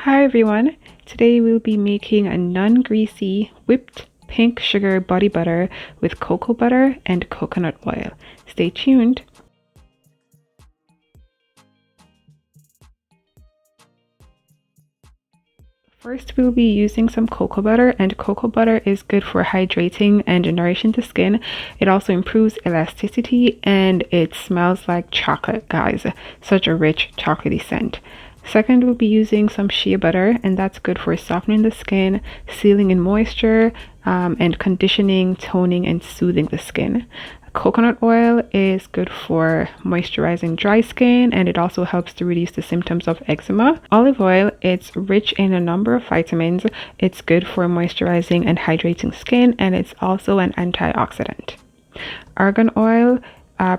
Hi everyone, today we'll be making a non-greasy whipped pink sugar body butter with cocoa butter and coconut oil. Stay tuned. First, we'll be using some cocoa butter, and cocoa butter is good for hydrating and nourishing the skin. It also improves elasticity and it smells like chocolate, guys. Such a rich chocolatey scent. Second, we'll be using some shea butter, and that's good for softening the skin, sealing in moisture, and conditioning, toning, and soothing the skin. Coconut oil is good for moisturizing dry skin, and it also helps to reduce the symptoms of eczema. Olive oil, it's rich in a number of vitamins. It's good for moisturizing and hydrating skin, and it's also an antioxidant. Argan oil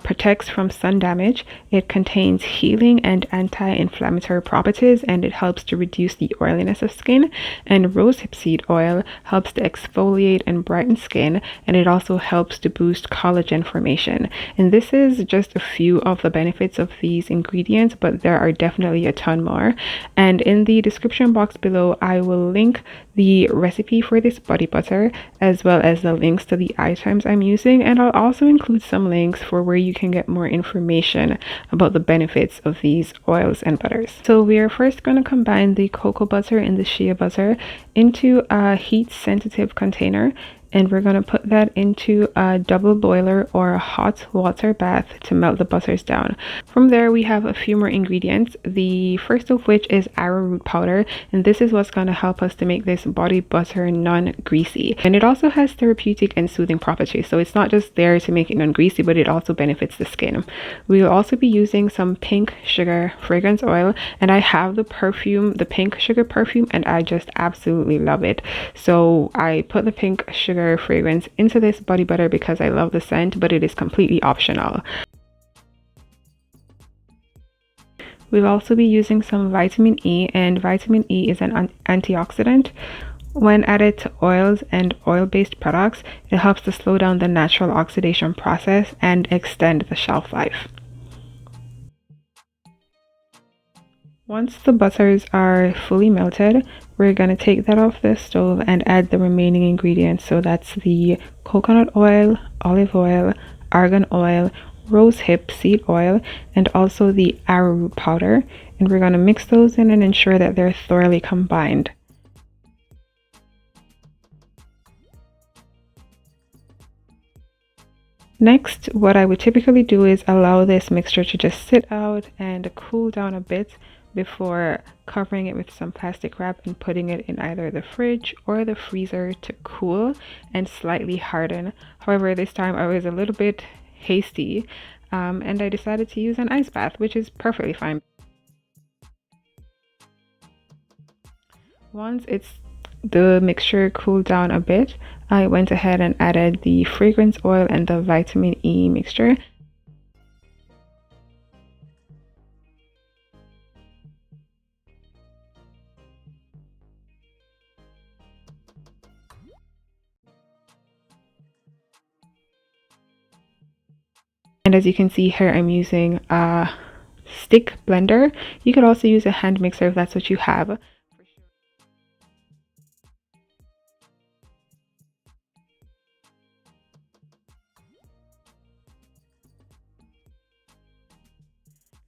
protects from sun damage. It contains healing and anti-inflammatory properties, and it helps to reduce the oiliness of skin. And rosehip seed oil helps to exfoliate and brighten skin, and it also helps to boost collagen formation. And this is just a few of the benefits of these ingredients, but there are definitely a ton more. And in the description box below, I will link the recipe for this body butter as well as the links to the items I'm using, and I'll also include some links for where you can get more information about the benefits of these oils and butters. So we are first going to combine the cocoa butter and the shea butter into a heat sensitive container, and we're going to put that into a double boiler or a hot water bath to melt the butters down. From there, we have a few more ingredients, the first of which is arrowroot powder, and this is what's going to help us to make this body butter non-greasy. And it also has therapeutic and soothing properties, so it's not just there to make it non-greasy, but it also benefits the skin. We'll also be using some pink sugar fragrance oil, and I have the pink sugar perfume, and I just absolutely love it. So I put the pink sugar fragrance into this body butter because I love the scent, but it is completely optional. We'll also be using some vitamin E, and vitamin E is an antioxidant. When added to oils and oil-based products, it helps to slow down the natural oxidation process and extend the shelf life. Once the butters are fully melted, we're going to take that off the stove and add the remaining ingredients. So that's the coconut oil, olive oil, argan oil, rosehip seed oil, and also the arrowroot powder. And we're going to mix those in and ensure that they're thoroughly combined. Next, what I would typically do is allow this mixture to just sit out and cool down a bit before covering it with some plastic wrap and putting it in either the fridge or the freezer to cool and slightly harden. However, this time I was a little bit hasty, and I decided to use an ice bath, which is perfectly fine. Once the mixture cooled down a bit, I went ahead and added the fragrance oil and the vitamin E mixture. And as you can see here, I'm using a stick blender. You could also use a hand mixer if that's what you have.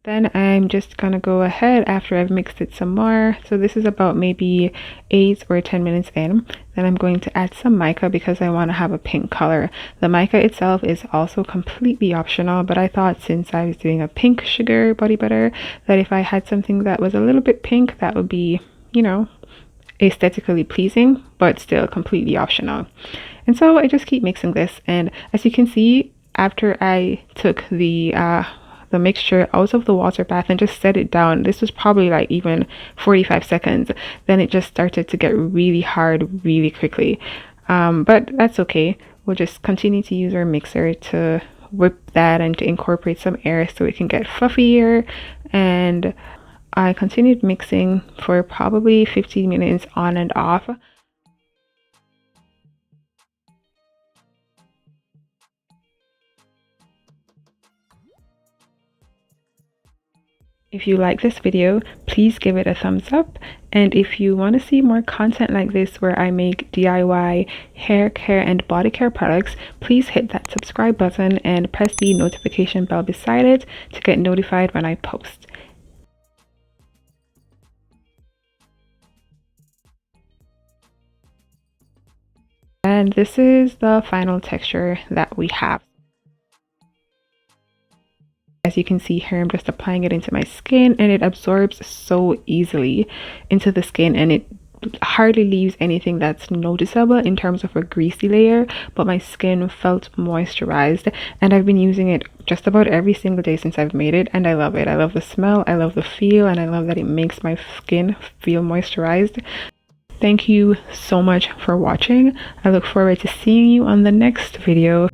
Then I'm just gonna go ahead after I've mixed it some more. So this is about maybe 8 or 10 minutes in. Then I'm going to add some mica because I want to have a pink color. The mica itself is also completely optional, but I thought since I was doing a pink sugar body butter, that if I had something that was a little bit pink, that would be, aesthetically pleasing, but still completely optional. And so I just keep mixing this. And as you can see, after I took the mixture out of the water bath and just set it down, this was probably like even 45 seconds, then it just started to get really hard really quickly, but that's okay. We'll just continue to use our mixer to whip that and to incorporate some air so it can get fluffier. And I continued mixing for probably 15 minutes on and off. If you like this video, please give it a thumbs up, And if you want to see more content like this where I make DIY hair care and body care products, please hit that subscribe button and press the notification bell beside it to get notified when I post. And this is the final texture that we have. As you can see here, I'm just applying it into my skin and it absorbs so easily into the skin, and it hardly leaves anything that's noticeable in terms of a greasy layer, but my skin felt moisturized, and I've been using it just about every single day since I've made it, and I love it. I love the smell, I love the feel, and I love that it makes my skin feel moisturized. Thank you so much for watching. I look forward to seeing you on the next video.